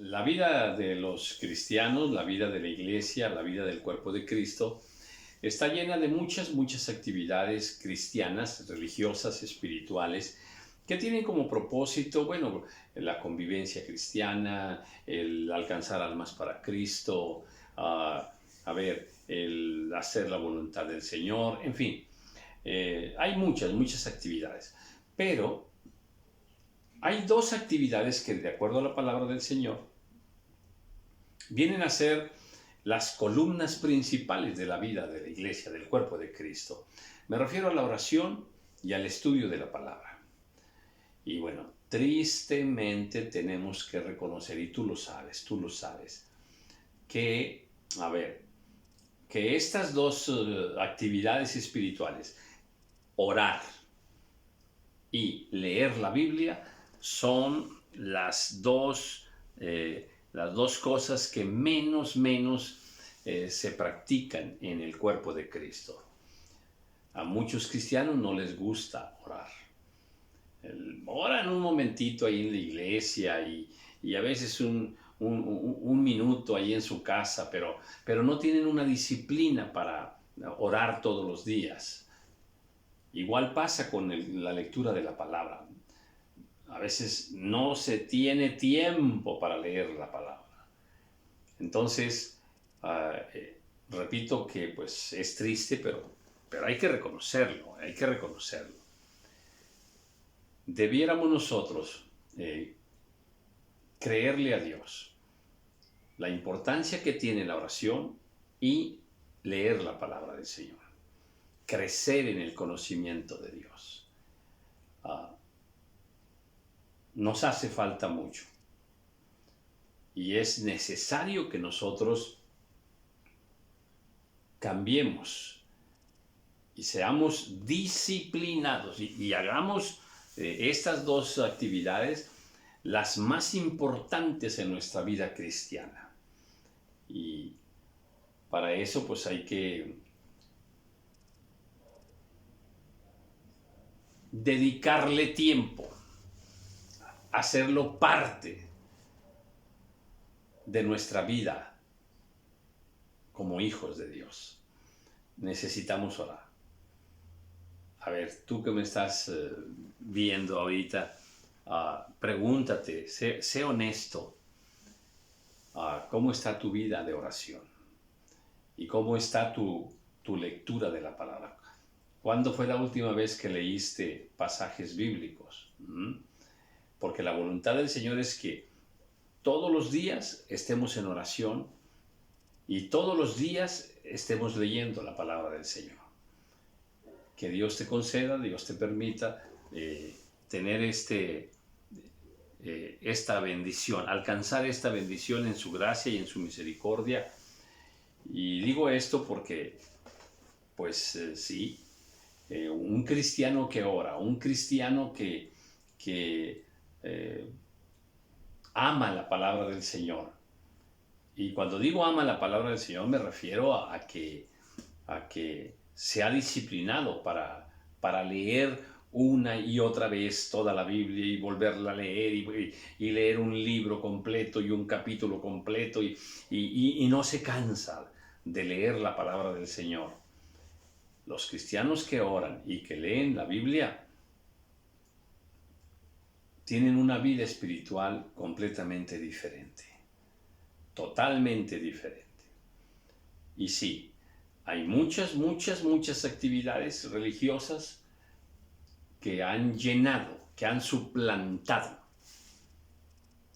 La vida de los cristianos, la vida de la iglesia, la vida del cuerpo de Cristo, está llena de muchas actividades cristianas, religiosas, espirituales, que tienen como propósito, bueno, la convivencia cristiana, el alcanzar almas para Cristo, el hacer la voluntad del Señor, en fin, hay muchas actividades. Pero hay dos actividades que, de acuerdo a la palabra del Señor, vienen a ser las columnas principales de la vida de la iglesia, del cuerpo de Cristo. Me refiero a la oración y al estudio de la palabra. Y bueno, tristemente tenemos que reconocer, y tú lo sabes, que, que estas dos actividades espirituales, orar y leer la Biblia, son las dos cosas que menos se practican en el cuerpo de Cristo. A muchos cristianos no les gusta orar. Oran un momentito ahí en la iglesia y a veces un minuto ahí en su casa, pero no tienen una disciplina para orar todos los días. Igual pasa con la lectura de la palabra. A veces no se tiene tiempo para leer la palabra. Entonces, repito que pues es triste, pero hay que reconocerlo, Debiéramos nosotros creerle a Dios la importancia que tiene la oración y leer la palabra del Señor. Crecer en el conocimiento de Dios. Nos hace falta mucho. Y es necesario que nosotros cambiemos y seamos disciplinados y hagamos estas dos actividades las más importantes en nuestra vida cristiana. Y para eso pues hay que dedicarle tiempo, hacerlo parte de nuestra vida como hijos de Dios. Necesitamos orar. A ver, tú que me estás viendo ahorita, pregúntate, sé honesto, ¿cómo está tu vida de oración? ¿Y cómo está tu lectura de la palabra? ¿Cuándo fue la última vez que leíste pasajes bíblicos? Porque la voluntad del Señor es que todos los días estemos en oración y todos los días estemos leyendo la palabra del Señor. Que Dios te conceda, Dios te permita tener esta bendición, alcanzar esta bendición en su gracia y en su misericordia. Y digo esto porque, pues sí, un cristiano que ora, un cristiano que ama la palabra del Señor. Y cuando digo ama la palabra del Señor me refiero a que sea disciplinado para leer una y otra vez toda la Biblia y volverla a leer y leer un libro completo y un capítulo completo y no se cansa de leer la palabra del Señor. Los cristianos que oran y que leen la Biblia tienen una vida espiritual completamente diferente, totalmente diferente. Y sí, hay muchas actividades religiosas que han llenado, que han suplantado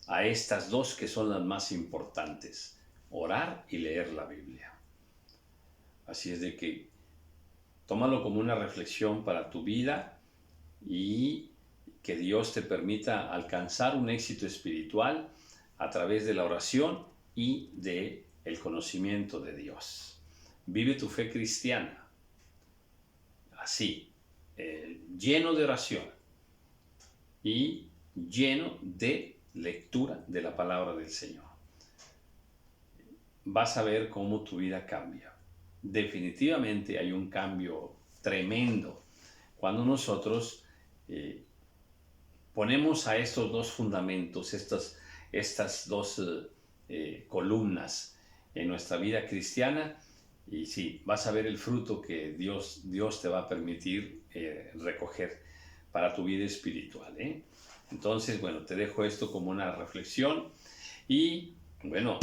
a estas dos que son las más importantes, orar y leer la Biblia. Así es de que tómalo como una reflexión para tu vida y que Dios te permita alcanzar un éxito espiritual a través de la oración y del conocimiento de Dios. Vive tu fe cristiana así, lleno de oración y lleno de lectura de la palabra del Señor. Vas a ver cómo tu vida cambia. Definitivamente hay un cambio tremendo cuando nosotros ponemos a estos dos fundamentos, estas dos columnas en nuestra vida cristiana, y sí, vas a ver el fruto que Dios te va a permitir recoger para tu vida espiritual, ¿eh? Entonces, bueno, te dejo esto como una reflexión y, bueno,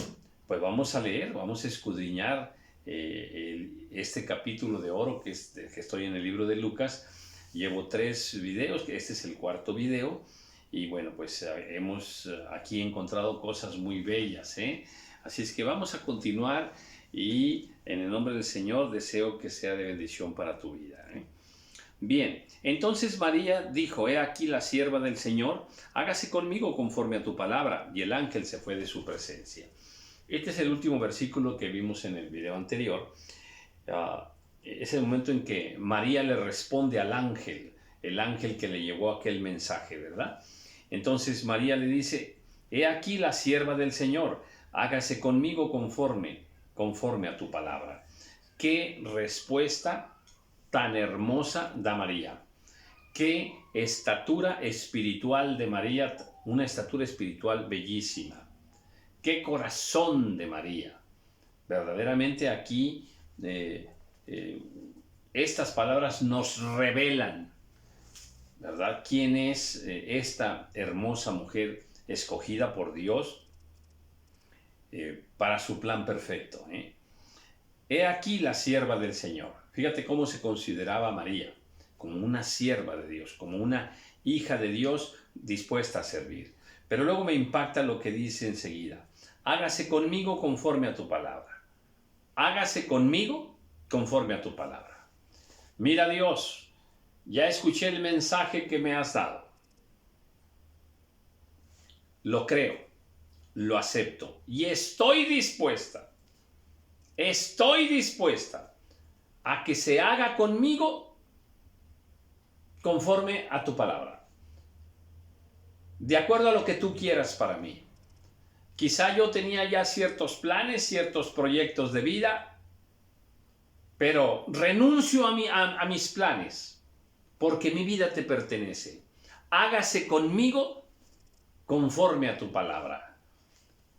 pues vamos a leer, vamos a escudriñar este capítulo de oro que estoy en el libro de Lucas. Llevo 3 videos, este es el 4.º video, y bueno, pues hemos aquí encontrado cosas muy bellas, ¿eh? Así es que vamos a continuar y en el nombre del Señor deseo que sea de bendición para tu vida, ¿eh? Bien, entonces María dijo, he aquí la sierva del Señor, hágase conmigo conforme a tu palabra. Y el ángel se fue de su presencia. Este es el último versículo que vimos en el video anterior. Es el momento en que María le responde al ángel, el ángel que le llevó aquel mensaje, ¿verdad? Entonces María le dice, he aquí la sierva del Señor, hágase conmigo conforme a tu palabra. ¿Qué respuesta tan hermosa da María? Qué estatura espiritual de María, una estatura espiritual bellísima. Qué corazón de María. Verdaderamente aquí estas palabras nos revelan, ¿verdad?, quién es esta hermosa mujer escogida por Dios para su plan perfecto, ¿eh? He aquí la sierva del Señor. Fíjate cómo se consideraba María, como una sierva de Dios, como una hija de Dios dispuesta a servir. Pero luego me impacta lo que dice enseguida. Hágase conmigo conforme a tu palabra. Hágase conmigo conforme a tu palabra. Mira, Dios, ya escuché el mensaje que me has dado. Lo creo, lo acepto y estoy dispuesta a que se haga conmigo conforme a tu palabra, de acuerdo a lo que tú quieras para mí. Quizá yo tenía ya ciertos planes, ciertos proyectos de vida, pero renuncio a mis planes, porque mi vida te pertenece. Hágase conmigo conforme a tu palabra.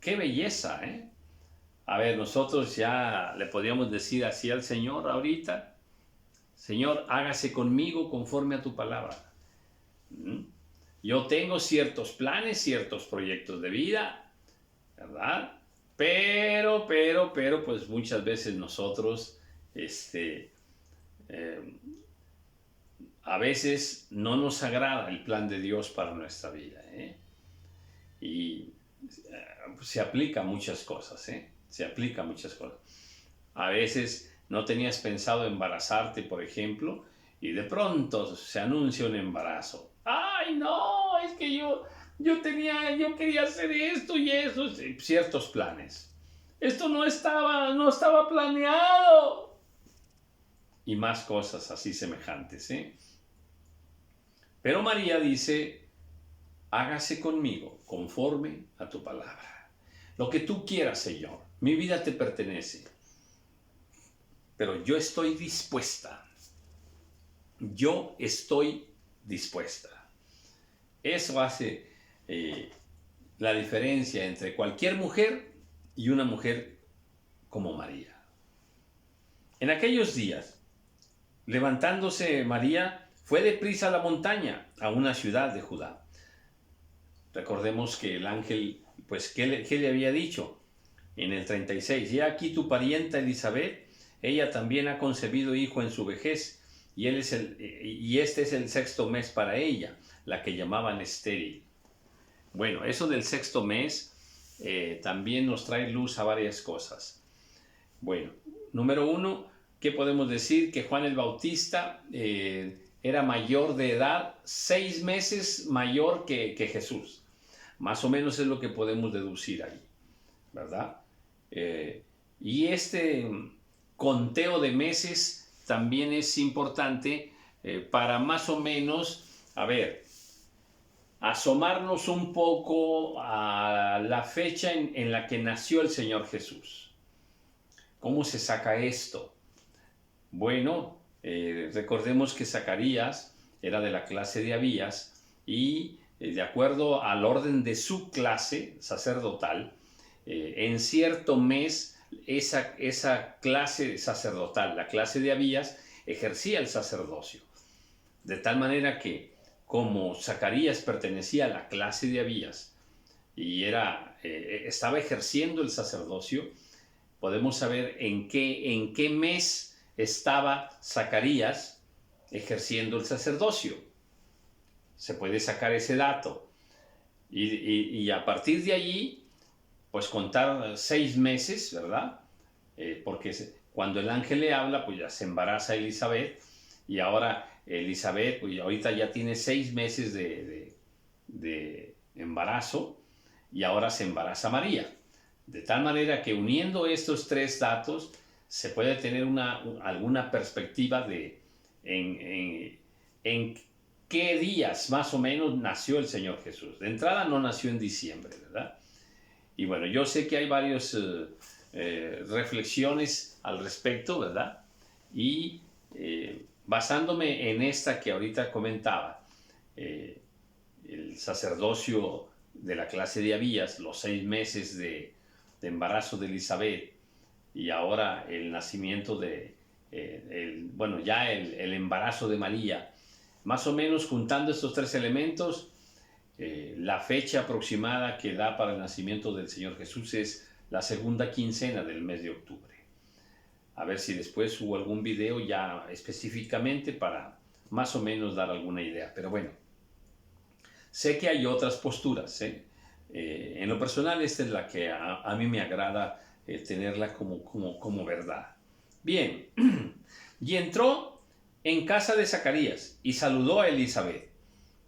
¡Qué belleza!, ¿eh? A ver, nosotros ya le podríamos decir así al Señor ahorita, Señor, hágase conmigo conforme a tu palabra. Yo tengo ciertos planes, ciertos proyectos de vida, ¿verdad? Pero, pues muchas veces nosotros, a veces no nos agrada el plan de Dios para nuestra vida, ¿eh? Y se aplica a muchas cosas, ¿eh? Se aplica a muchas cosas. A veces no tenías pensado embarazarte, por ejemplo, y de pronto se anuncia un embarazo. ¡Ay, no! Es que yo quería hacer esto y eso, ciertos planes. Esto no estaba planeado. Y más cosas así semejantes, ¿eh? Pero María dice, hágase conmigo conforme a tu palabra. Lo que tú quieras, Señor. Mi vida te pertenece. Pero yo estoy dispuesta. Yo estoy dispuesta. Eso hace la diferencia entre cualquier mujer y una mujer como María. En aquellos días, levantándose María, fue deprisa a la montaña, a una ciudad de Judá. Recordemos que el ángel, pues, ¿qué le había dicho? En el 36, y aquí tu parienta Elizabeth, ella también ha concebido hijo en su vejez, y este es el 6.º mes para ella, la que llamaban estéril. Bueno, eso del 6.º mes también nos trae luz a varias cosas. Bueno, número 1, ¿qué podemos decir? Que Juan el Bautista era mayor de edad, 6 meses mayor que Jesús. Más o menos es lo que podemos deducir ahí, ¿verdad? Y este conteo de meses también es importante para más o menos, asomarnos un poco a la fecha en la que nació el Señor Jesús. ¿Cómo se saca esto? Bueno, recordemos que Zacarías era de la clase de Abías y de acuerdo al orden de su clase sacerdotal, en cierto mes esa clase sacerdotal, la clase de Abías, ejercía el sacerdocio. De tal manera que, como Zacarías pertenecía a la clase de Abías y estaba ejerciendo el sacerdocio, podemos saber en qué mes estaba Zacarías ejerciendo el sacerdocio. Se puede sacar ese dato. Y a partir de allí, pues contar 6 meses, ¿verdad? Porque cuando el ángel le habla, pues ya se embaraza Elizabeth, y ahora Elizabeth, pues ahorita ya tiene 6 meses de embarazo, y ahora se embaraza María. De tal manera que uniendo estos 3 datos, se puede tener alguna perspectiva de en qué días más o menos nació el Señor Jesús. De entrada no nació en diciembre, ¿verdad? Y bueno, yo sé que hay varias reflexiones al respecto, ¿verdad? Y basándome en esta que ahorita comentaba, el sacerdocio de la clase de Abías, los 6 meses de embarazo de Elizabeth, y ahora el nacimiento el embarazo de María, más o menos juntando estos 3 elementos, la fecha aproximada que da para el nacimiento del Señor Jesús es la segunda quincena del mes de octubre. A ver si después hubo algún video ya específicamente para más o menos dar alguna idea. Pero bueno, sé que hay otras posturas. En lo personal, esta es la que a mí me agrada tenerla como verdad. Bien, y entró en casa de Zacarías y saludó a Elizabeth.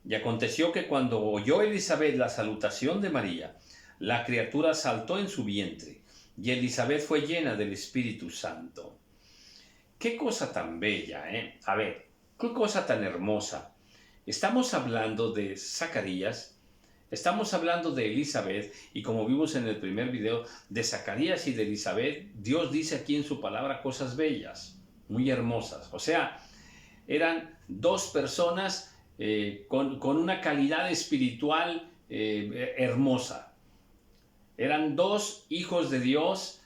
Y aconteció que cuando oyó Elizabeth la salutación de María, la criatura saltó en su vientre, y Elizabeth fue llena del Espíritu Santo. Qué cosa tan bella, ¿eh? A ver, qué cosa tan hermosa. Estamos hablando de Zacarías, estamos hablando de Elizabeth, y como vimos en el primer video, de Zacarías y de Elizabeth, Dios dice aquí en su palabra cosas bellas, muy hermosas. O sea, eran 2 personas con una calidad espiritual hermosa. Eran 2 hijos de Dios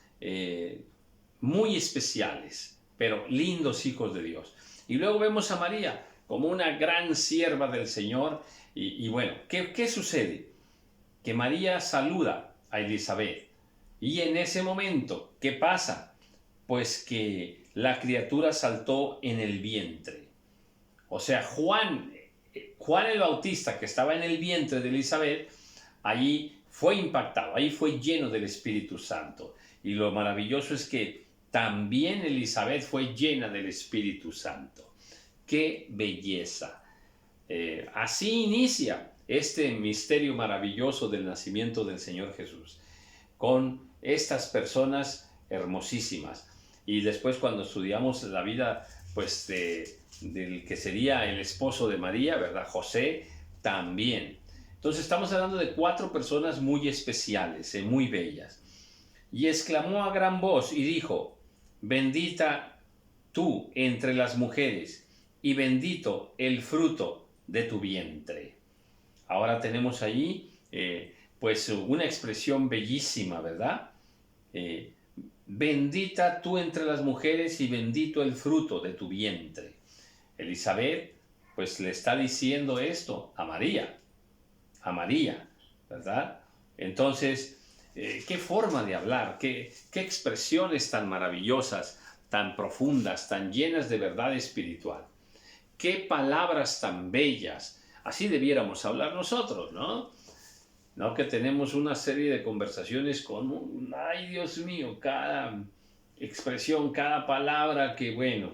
muy especiales, pero lindos hijos de Dios. Y luego vemos a María como una gran sierva del Señor. Y bueno, ¿qué sucede? Que María saluda a Elizabeth. Y en ese momento, ¿qué pasa? Pues que la criatura saltó en el vientre. O sea, Juan el Bautista, que estaba en el vientre de Elizabeth, allí fue impactado, ahí fue lleno del Espíritu Santo. Y lo maravilloso es que también Elizabeth fue llena del Espíritu Santo. ¡Qué belleza! Así inicia este misterio maravilloso del nacimiento del Señor Jesús, con estas personas hermosísimas. Y después, cuando estudiamos la vida pues del que sería el esposo de María, ¿verdad? José, también. Entonces estamos hablando de 4 personas muy especiales, muy bellas. Y exclamó a gran voz y dijo: bendita tú entre las mujeres, y bendito el fruto de tu vientre. Ahora tenemos allí pues una expresión bellísima, ¿verdad? Bendita tú entre las mujeres y bendito el fruto de tu vientre. Elizabeth pues le está diciendo esto a María, ¿verdad? Entonces, qué forma de hablar, qué expresiones tan maravillosas, tan profundas, tan llenas de verdad espiritual. Qué palabras tan bellas. Así debiéramos hablar nosotros, ¿no? No que tenemos una serie de conversaciones con, ay Dios mío, cada expresión, cada palabra que, bueno.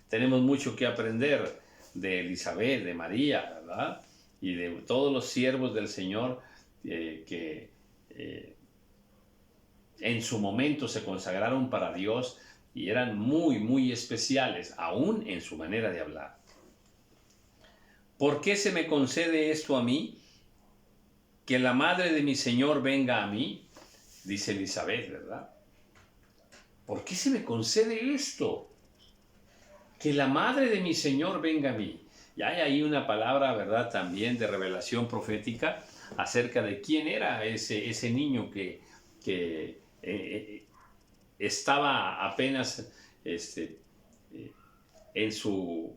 Tenemos mucho que aprender de Elizabeth, de María, ¿verdad? Y de todos los siervos del Señor que en su momento se consagraron para Dios y eran muy, muy especiales, aún en su manera de hablar. ¿Por qué se me concede esto a mí? Que la madre de mi Señor venga a mí, dice Elizabeth, ¿verdad? ¿Por qué se me concede esto? Que la madre de mi Señor venga a mí. Y hay ahí una palabra, ¿verdad?, también de revelación profética acerca de quién era ese niño que estaba apenas este, en su,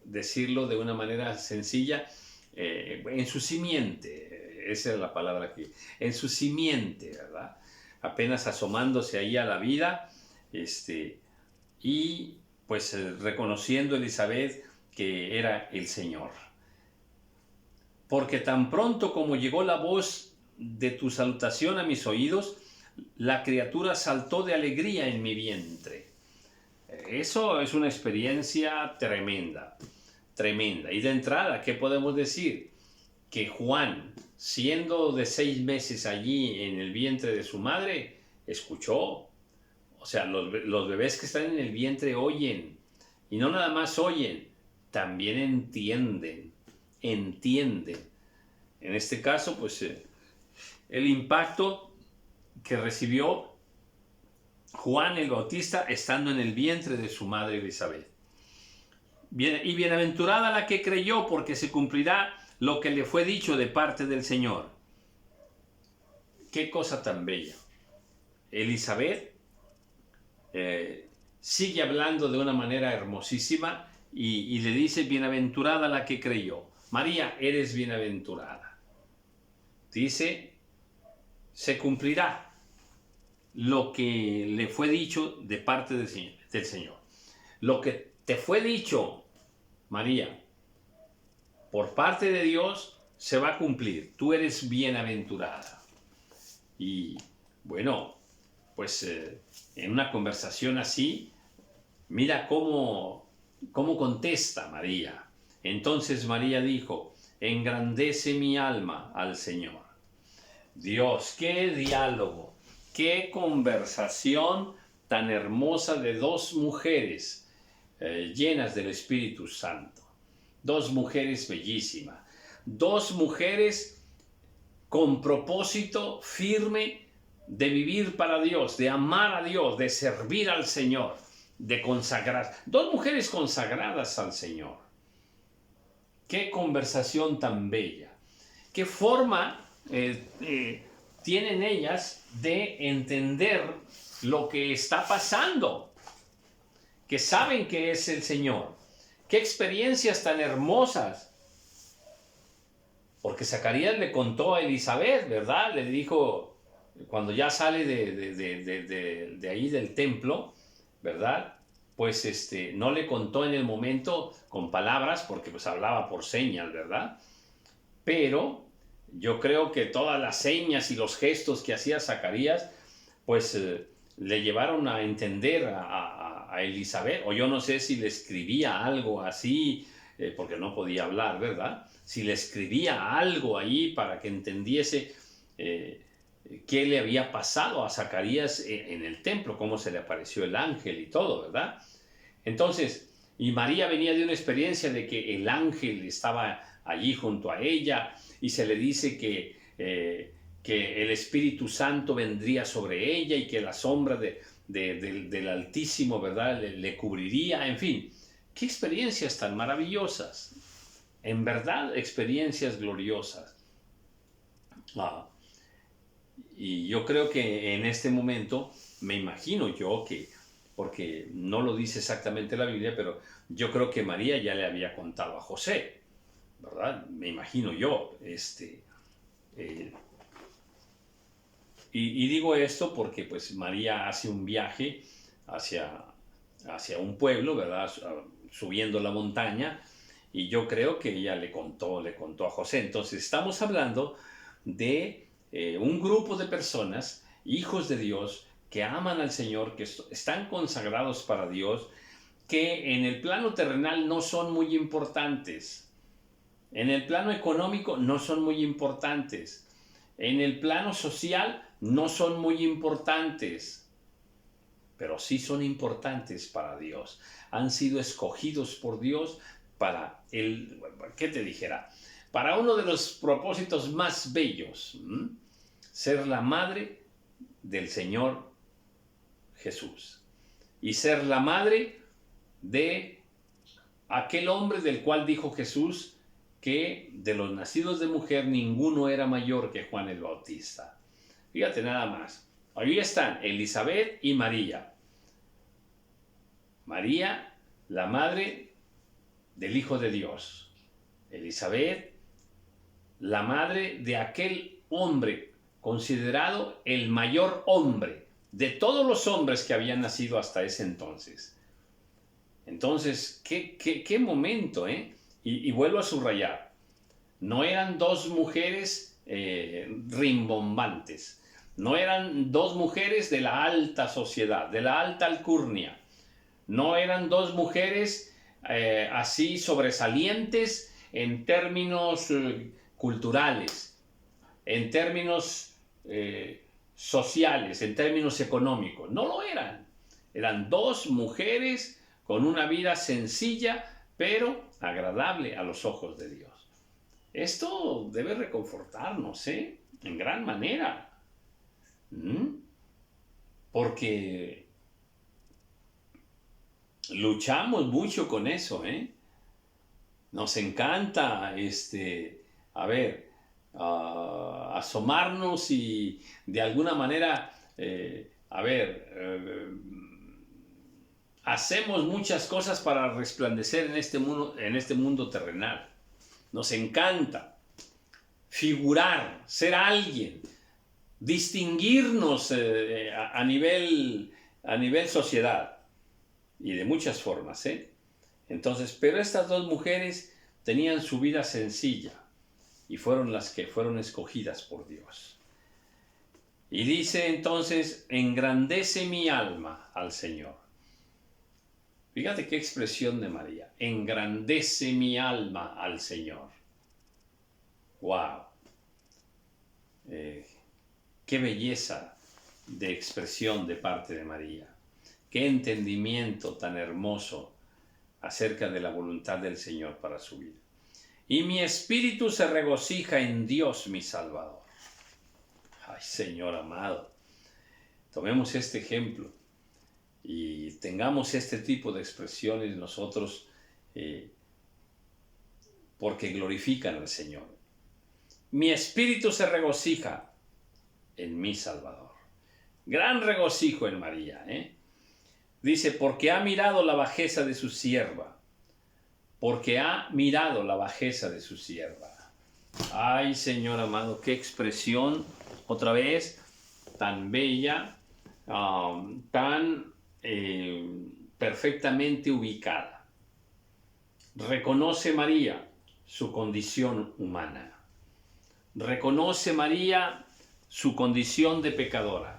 decirlo de una manera sencilla, en su simiente, esa es la palabra aquí, en su simiente, ¿verdad? Apenas asomándose ahí a la vida, y pues reconociendo Elizabeth que era el Señor. Porque tan pronto como llegó la voz de tu salutación a mis oídos, la criatura saltó de alegría en mi vientre. Eso es una experiencia tremenda, tremenda. Y de entrada, ¿qué podemos decir? Que Juan, siendo de 6 meses allí en el vientre de su madre, escuchó. O sea, los bebés que están en el vientre oyen. Y no nada más oyen, también entienden. Entienden. En este caso, pues el impacto que recibió Juan el Bautista estando en el vientre de su madre Elizabeth. Y bienaventurada la que creyó, porque se cumplirá lo que le fue dicho de parte del Señor. Qué cosa tan bella. Elizabeth sigue hablando de una manera hermosísima y le dice, bienaventurada la que creyó. María, eres bienaventurada. Dice, se cumplirá lo que le fue dicho de parte del Señor. Lo que te fue dicho, María, por parte de Dios, se va a cumplir. Tú eres bienaventurada. Y bueno, pues en una conversación así, mira cómo contesta María. Entonces María dijo, engrandece mi alma al Señor. Dios, qué diálogo, qué conversación tan hermosa de dos mujeres llenas del Espíritu Santo. Dos mujeres bellísimas. Dos mujeres con propósito firme de vivir para Dios, de amar a Dios, de servir al Señor, de consagrar. Dos mujeres consagradas al Señor. Qué conversación tan bella. Qué forma tienen ellas de entender lo que está pasando. Que saben que es el Señor. Qué experiencias tan hermosas. Porque Zacarías le contó a Elizabeth, ¿verdad? Le dijo, cuando ya sale de ahí del templo, ¿verdad? Pues no le contó en el momento con palabras, porque pues hablaba por señas, ¿verdad? Pero yo creo que todas las señas y los gestos que hacía Zacarías, pues le llevaron a entender a Elizabeth, o yo no sé si le escribía algo así, porque no podía hablar, ¿verdad? Si le escribía algo ahí para que entendiese qué le había pasado a Zacarías en el templo, cómo se le apareció el ángel y todo, ¿verdad? Entonces, y María venía de una experiencia de que el ángel estaba allí junto a ella y se le dice que el Espíritu Santo vendría sobre ella y que la sombra del Altísimo, ¿verdad?, le cubriría, en fin. Qué experiencias tan maravillosas. En verdad, experiencias gloriosas. Y yo creo que en este momento, me imagino yo que, porque no lo dice exactamente la Biblia, pero yo creo que María ya le había contado a José, ¿verdad? Me imagino yo. Y digo esto porque pues María hace un viaje hacia un pueblo, ¿verdad? Subiendo la montaña, y yo creo que ella le contó a José. Entonces estamos hablando de un grupo de personas, hijos de Dios, que aman al Señor, que están consagrados para Dios, que en el plano terrenal no son muy importantes, en el plano económico no son muy importantes, en el plano social no son muy importantes, pero sí son importantes para Dios. Han sido escogidos por Dios para ¿qué te dijera? Para uno de los propósitos más bellos, ser la madre del Señor Jesús y ser la madre de aquel hombre del cual dijo Jesús que de los nacidos de mujer ninguno era mayor que Juan el Bautista. Fíjate nada más. Ahí están Elizabeth y María. María, la madre del Hijo de Dios. Elizabeth, la madre de aquel hombre considerado el mayor hombre de todos los hombres que habían nacido hasta ese entonces. Entonces, qué momento, ¿eh? Y vuelvo a subrayar, no eran dos mujeres rimbombantes, no eran dos mujeres de la alta sociedad, de la alta alcurnia, no eran dos mujeres así sobresalientes en términos culturales, en términos sociales, en términos económicos, no lo eran. Eran dos mujeres con una vida sencilla, pero agradable a los ojos de Dios. Esto debe reconfortarnos, en gran manera. Porque luchamos mucho con eso, Nos encanta, asomarnos y de alguna manera, hacemos muchas cosas para resplandecer en este mundo terrenal. Nos encanta figurar, ser alguien, distinguirnos a nivel sociedad y de muchas formas, Entonces, pero estas dos mujeres tenían su vida sencilla y fueron las que fueron escogidas por Dios. Y dice entonces, engrandece mi alma al Señor. Fíjate qué expresión de María. Engrandece mi alma al Señor. ¡Wow! Qué belleza de expresión de parte de María. Qué entendimiento tan hermoso acerca de la voluntad del Señor para su vida. Y mi espíritu se regocija en Dios mi Salvador. Ay, Señor amado. Tomemos este ejemplo y tengamos este tipo de expresiones nosotros porque glorifican al Señor. Mi espíritu se regocija en mi Salvador. Gran regocijo en María, Dice, porque ha mirado la bajeza de su sierva. Porque ha mirado la bajeza de su sierva. Ay, Señor amado, qué expresión, otra vez, tan bella, tan perfectamente ubicada. Reconoce María su condición humana. Reconoce María su condición de pecadora.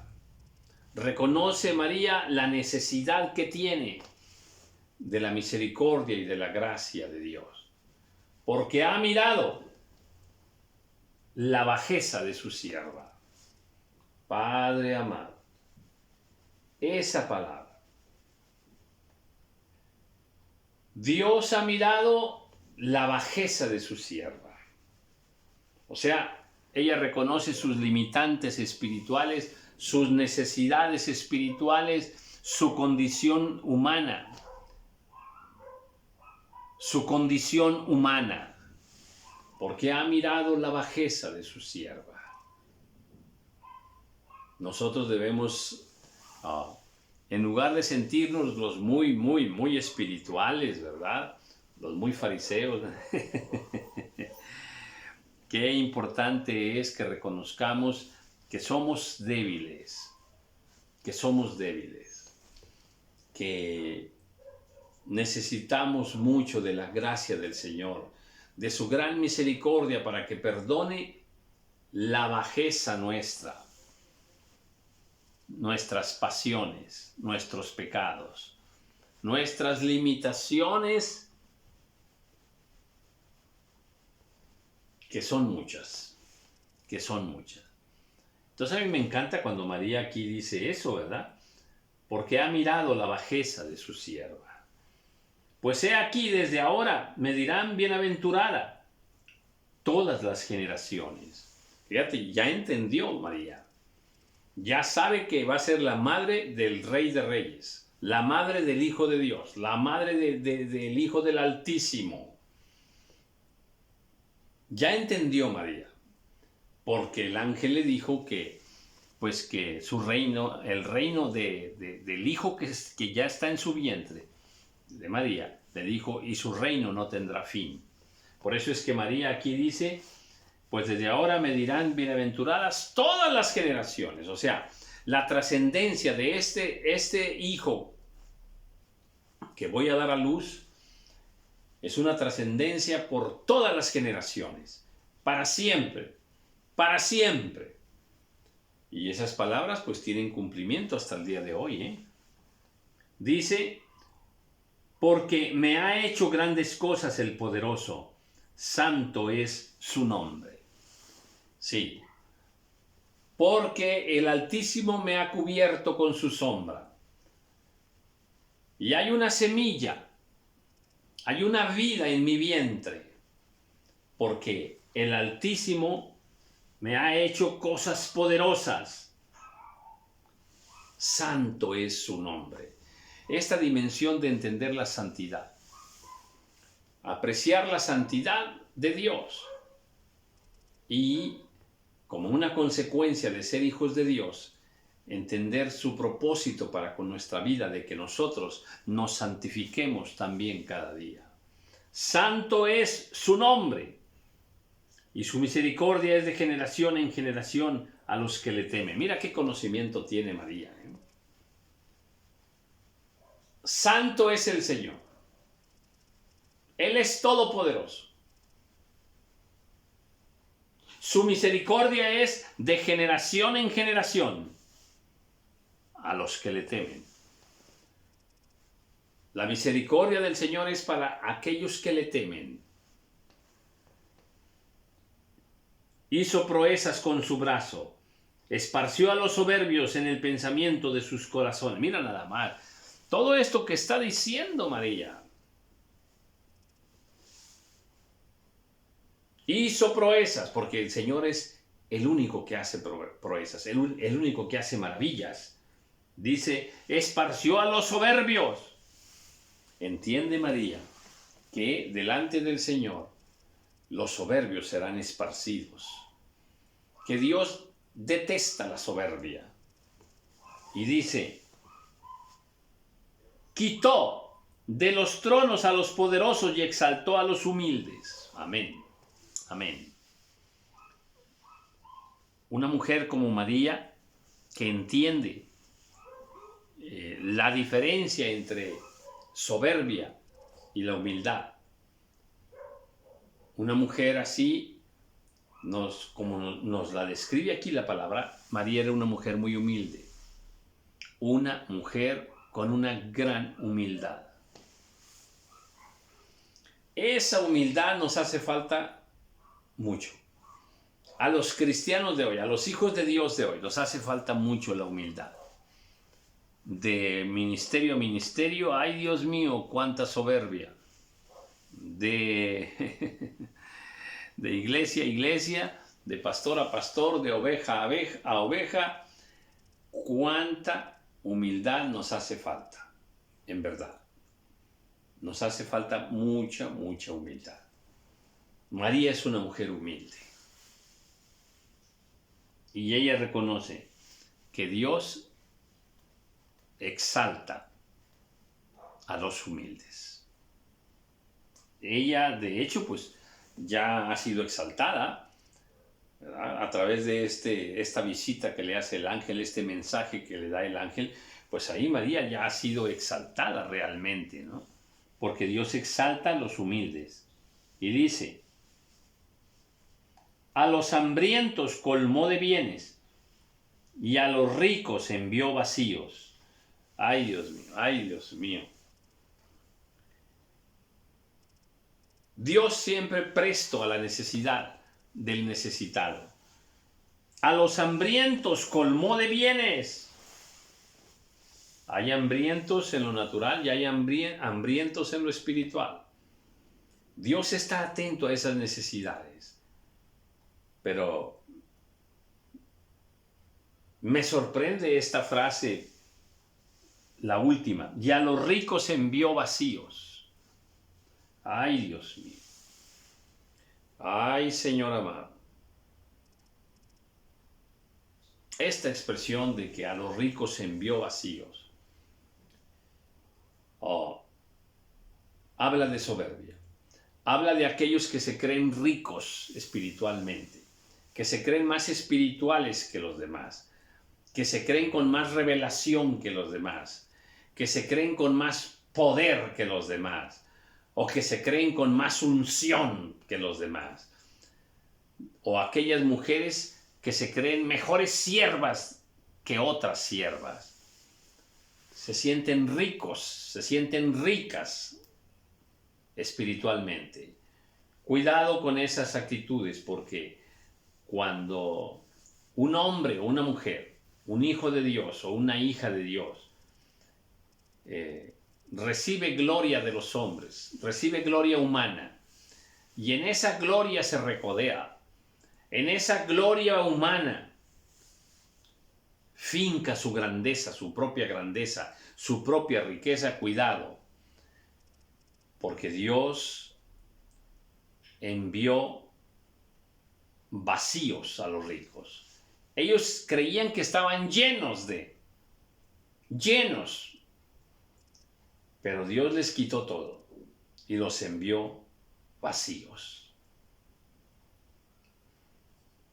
Reconoce María la necesidad que tiene de la misericordia y de la gracia de Dios. Porque ha mirado la bajeza de su sierva. Padre amado, esa palabra. Dios ha mirado la bajeza de su sierva. O sea, ella reconoce sus limitantes espirituales, sus necesidades espirituales, su condición humana. Su condición humana. Porque ha mirado la bajeza de su sierva. Nosotros debemos, en lugar de sentirnos los muy, muy, muy espirituales, ¿verdad? Los muy fariseos. Qué importante es que reconozcamos que somos débiles, que necesitamos mucho de la gracia del Señor, de su gran misericordia para que perdone la bajeza nuestra, nuestras pasiones, nuestros pecados, nuestras limitaciones, que son muchas. Entonces a mí me encanta cuando María aquí dice eso, ¿verdad? Porque ha mirado la bajeza de su sierva. Pues he aquí, desde ahora me dirán bienaventurada todas las generaciones. Fíjate, ya entendió María. Ya sabe que va a ser la madre del Rey de Reyes, la madre del Hijo de Dios, la madre del Hijo del Altísimo. Ya entendió María, porque el ángel le dijo que, pues que su reino, el reino del Hijo que ya está en su vientre, de María, le dijo, y su reino no tendrá fin. Por eso es que María aquí dice, pues desde ahora me dirán bienaventuradas todas las generaciones. O sea, la trascendencia de este hijo que voy a dar a luz es una trascendencia por todas las generaciones, para siempre, para siempre. Y esas palabras pues tienen cumplimiento hasta el día de hoy, ¿eh? Dice, porque me ha hecho grandes cosas el poderoso, santo es su nombre. Sí, porque el Altísimo me ha cubierto con su sombra. Y hay una semilla, hay una vida en mi vientre, porque el Altísimo me ha hecho cosas poderosas. Santo es su nombre. Esta dimensión de entender la santidad, apreciar la santidad de Dios y, como una consecuencia de ser hijos de Dios, entender su propósito para con nuestra vida, de que nosotros nos santifiquemos también cada día. Santo es su nombre, y su misericordia es de generación en generación a los que le temen. Mira qué conocimiento tiene María, ¿eh? Santo es el Señor. Él es todopoderoso. Su misericordia es de generación en generación a los que le temen. La misericordia del Señor es para aquellos que le temen. Hizo proezas con su brazo, esparció a los soberbios en el pensamiento de sus corazones. Mira nada más, todo esto que está diciendo María. Hizo proezas, porque el Señor es el único que hace proezas, el único que hace maravillas. Dice, esparció a los soberbios. Entiende María que delante del Señor los soberbios serán esparcidos, que Dios detesta la soberbia. Y dice, quitó de los tronos a los poderosos y exaltó a los humildes. Amén. Amén. Una mujer como María, que entiende la diferencia entre soberbia y la humildad. Una mujer así, como nos la describe aquí la palabra, María era una mujer muy humilde. Una mujer con una gran humildad. Esa humildad nos hace falta mucho. A los cristianos de hoy, a los hijos de Dios de hoy, nos hace falta mucho la humildad. De ministerio a ministerio, ay Dios mío, cuánta soberbia. De iglesia a iglesia, de pastor a pastor, de oveja a oveja, cuánta humildad nos hace falta, en verdad. Nos hace falta mucha, mucha humildad. María es una mujer humilde. Y ella reconoce que Dios exalta a los humildes. Ella, de hecho, pues ya ha sido exaltada, ¿verdad? A través de esta visita que le hace el ángel, este mensaje que le da el ángel, pues ahí María ya ha sido exaltada realmente, ¿no? Porque Dios exalta a los humildes. Y dice, a los hambrientos colmó de bienes, y a los ricos envió vacíos. Ay Dios mío, ay Dios mío. Dios siempre presto a la necesidad del necesitado. A los hambrientos colmó de bienes. Hay hambrientos en lo natural y hay hambrientos en lo espiritual. Dios está atento a esas necesidades. Pero me sorprende esta frase, la última, y a los ricos envió vacíos. Ay, Dios mío. Ay, Señor amado. Esta expresión de que a los ricos envió vacíos, habla de soberbia. Habla de aquellos que se creen ricos espiritualmente, que se creen más espirituales que los demás, que se creen con más revelación que los demás, que se creen con más poder que los demás, o que se creen con más unción que los demás, o aquellas mujeres que se creen mejores siervas que otras siervas. Se sienten ricos, se sienten ricas espiritualmente. Cuidado con esas actitudes, porque cuando un hombre o una mujer, un hijo de Dios o una hija de Dios, recibe gloria de los hombres, recibe gloria humana, y en esa gloria se recodea, en esa gloria humana finca su grandeza, su propia riqueza. Cuidado, porque Dios envió vacíos a los ricos. Ellos creían que estaban llenos, pero Dios les quitó todo y los envió vacíos.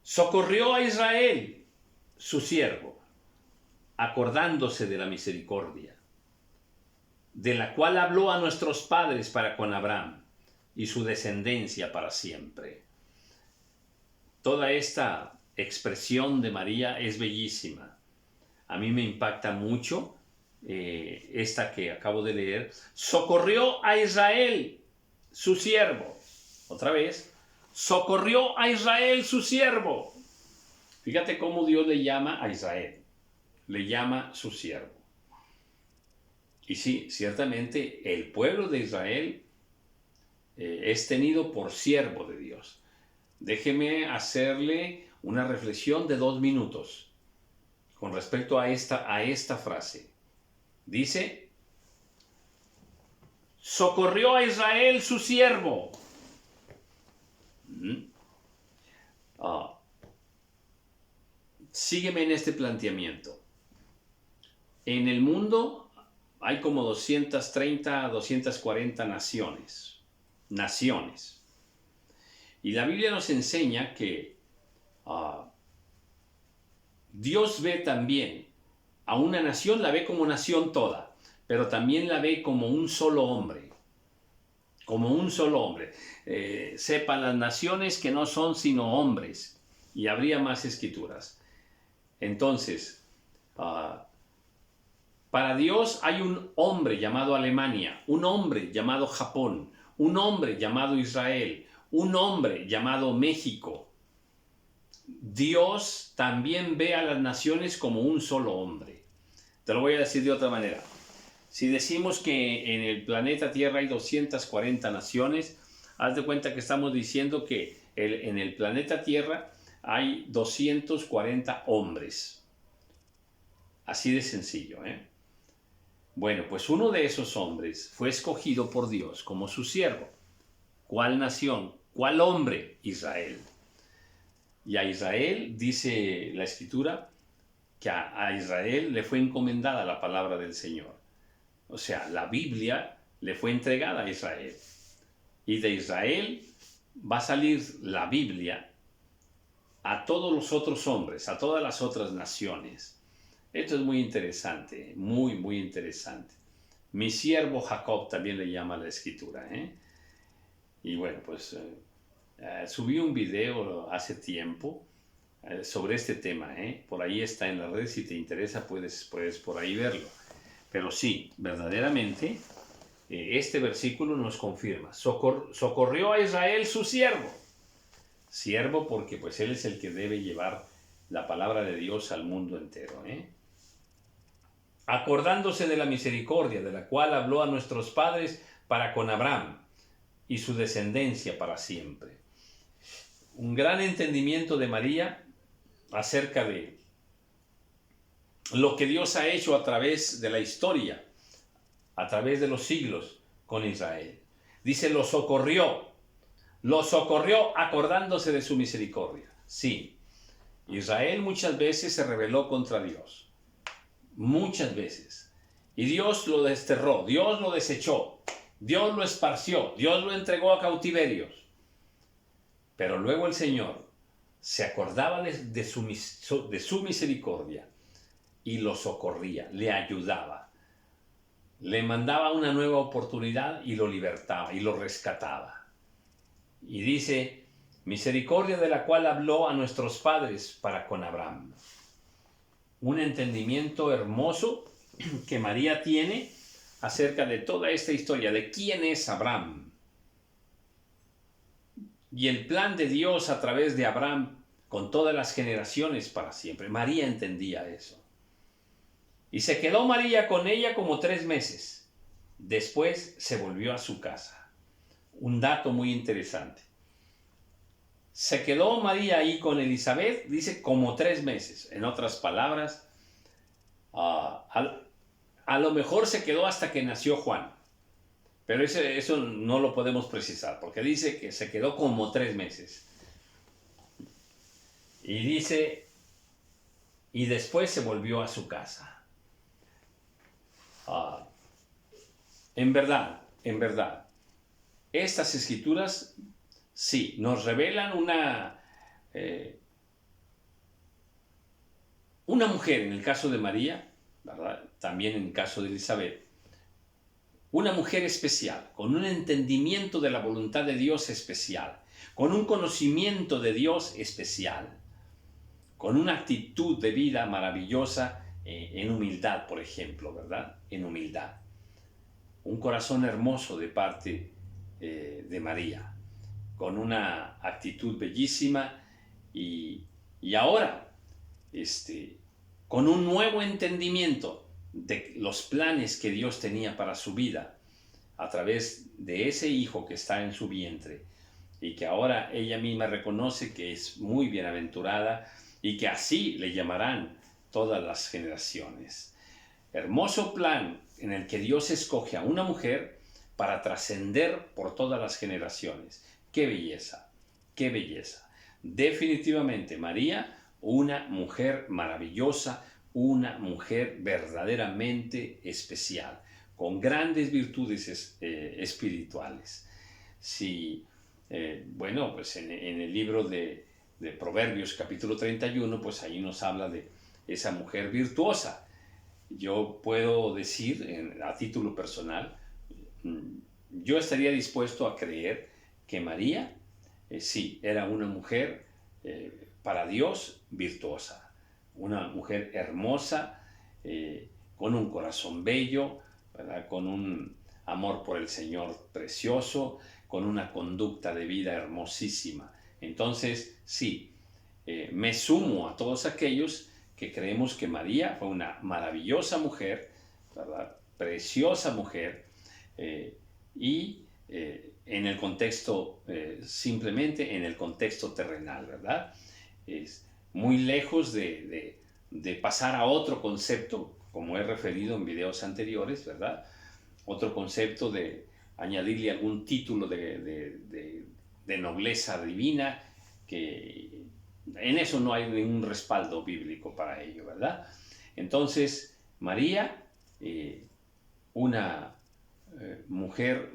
Socorrió a Israel, su siervo, acordándose de la misericordia, de la cual habló a nuestros padres para con Abraham y su descendencia para siempre. Toda esta expresión de María es bellísima. A mí me impacta mucho esta que acabo de leer. Socorrió a Israel, su siervo. Otra vez. Socorrió a Israel, su siervo. Fíjate cómo Dios le llama a Israel. Le llama su siervo. Y sí, ciertamente el pueblo de Israel es tenido por siervo de Dios. Déjeme hacerle una reflexión de 2 minutos con respecto a esta frase. Dice, socorrió a Israel su siervo. Sígueme en este planteamiento. En el mundo hay como 230 a 240 naciones. Y la Biblia nos enseña que Dios ve también a una nación, la ve como nación toda, pero también la ve como un solo hombre. Como un solo hombre. Sepan las naciones que no son sino hombres. Y habría más escrituras. Entonces, para Dios hay un hombre llamado Alemania, un hombre llamado Japón, un hombre llamado Israel, un hombre llamado México. Dios también ve a las naciones como un solo hombre. Te lo voy a decir de otra manera. Si decimos que en el planeta Tierra hay 240 naciones, haz de cuenta que estamos diciendo que en el planeta Tierra hay 240 hombres. Así de sencillo, ¿eh? Bueno, pues uno de esos hombres fue escogido por Dios como su siervo. ¿Cuál nación? ¿Cuál hombre? Israel. Y a Israel, dice la Escritura, que a Israel le fue encomendada la palabra del Señor. O sea, la Biblia le fue entregada a Israel. Y de Israel va a salir la Biblia a todos los otros hombres, a todas las otras naciones. Esto es muy interesante, muy, muy interesante. Mi siervo Jacob también le llama la Escritura, ¿eh? Y bueno, pues subí un video hace tiempo sobre este tema, ¿eh? Por ahí está en la red, si te interesa puedes por ahí verlo. Pero sí, verdaderamente, este versículo nos confirma. Socorrió a Israel su siervo. Siervo porque pues él es el que debe llevar la palabra de Dios al mundo entero, ¿eh? Acordándose de la misericordia de la cual habló a nuestros padres para con Abraham y su descendencia para siempre. Un gran entendimiento de María acerca de lo que Dios ha hecho a través de la historia, a través de los siglos con Israel. Dice, lo socorrió acordándose de su misericordia. Sí, Israel muchas veces se rebeló contra Dios, muchas veces. Y Dios lo desterró, Dios lo desechó, Dios lo esparció, Dios lo entregó a cautiverios. Pero luego el Señor se acordaba de su misericordia y lo socorría, le ayudaba, le mandaba una nueva oportunidad y lo libertaba y lo rescataba. Y dice, misericordia de la cual habló a nuestros padres para con Abraham. Un entendimiento hermoso que María tiene acerca de toda esta historia, de quién es Abraham. Y el plan de Dios a través de Abraham con todas las generaciones para siempre. María entendía eso. Y se quedó María con ella como 3 meses. Después se volvió a su casa. Un dato muy interesante. Se quedó María ahí con Elizabeth, dice, como 3 meses. En otras palabras, a lo mejor se quedó hasta que nació Juan. Pero eso no lo podemos precisar, porque dice que se quedó como 3 meses. Y dice, y después se volvió a su casa. En verdad, estas escrituras sí nos revelan una mujer, en el caso de María, ¿verdad? También en el caso de Elizabeth, una mujer especial, con un entendimiento de la voluntad de Dios especial, con un conocimiento de Dios especial, con una actitud de vida maravillosa, en humildad, por ejemplo, ¿verdad? En humildad. Un corazón hermoso de parte de María, con una actitud bellísima y ahora, con un nuevo entendimiento de los planes que Dios tenía para su vida a través de ese hijo que está en su vientre y que ahora ella misma reconoce que es muy bienaventurada y que así le llamarán todas las generaciones. Hermoso plan en el que Dios escoge a una mujer para trascender por todas las generaciones. ¡Qué belleza! ¡Qué belleza! Definitivamente María, una mujer maravillosa, una mujer verdaderamente especial, con grandes virtudes espirituales. Si, bueno, pues en el libro de Proverbios capítulo 31, pues ahí nos habla de esa mujer virtuosa. Yo puedo decir, a título personal, yo estaría dispuesto a creer que María, sí, era una mujer para Dios virtuosa, una mujer hermosa, con un corazón bello, ¿verdad? Con un amor por el Señor precioso, con una conducta de vida hermosísima. Entonces, sí, me sumo a todos aquellos que creemos que María fue una maravillosa mujer, ¿verdad? Preciosa mujer, y en el contexto, simplemente en el contexto terrenal, ¿verdad? Es muy lejos de pasar a otro concepto, como he referido en videos anteriores, ¿verdad? Otro concepto de añadirle algún título de nobleza divina, que en eso no hay ningún respaldo bíblico para ello, ¿verdad? Entonces, María, una mujer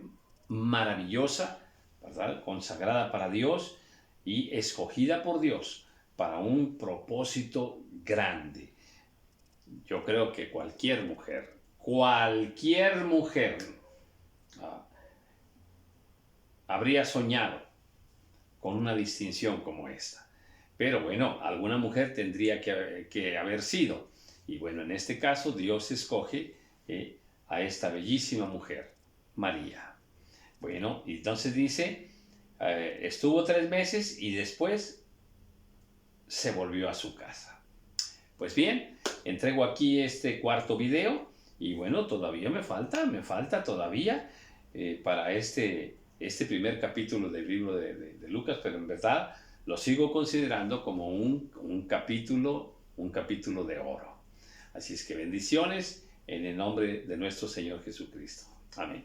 maravillosa, ¿verdad? Consagrada para Dios y escogida por Dios para un propósito grande. Yo creo que cualquier mujer, habría soñado con una distinción como esta. Pero bueno, alguna mujer tendría que haber sido. Y bueno, en este caso Dios escoge a esta bellísima mujer, María. Bueno, entonces dice, estuvo 3 meses y después se volvió a su casa. Pues bien, entrego aquí este cuarto video y bueno, todavía me falta todavía para este primer capítulo del libro de Lucas, pero en verdad lo sigo considerando como un capítulo de oro. Así es que bendiciones en el nombre de nuestro Señor Jesucristo. Amén.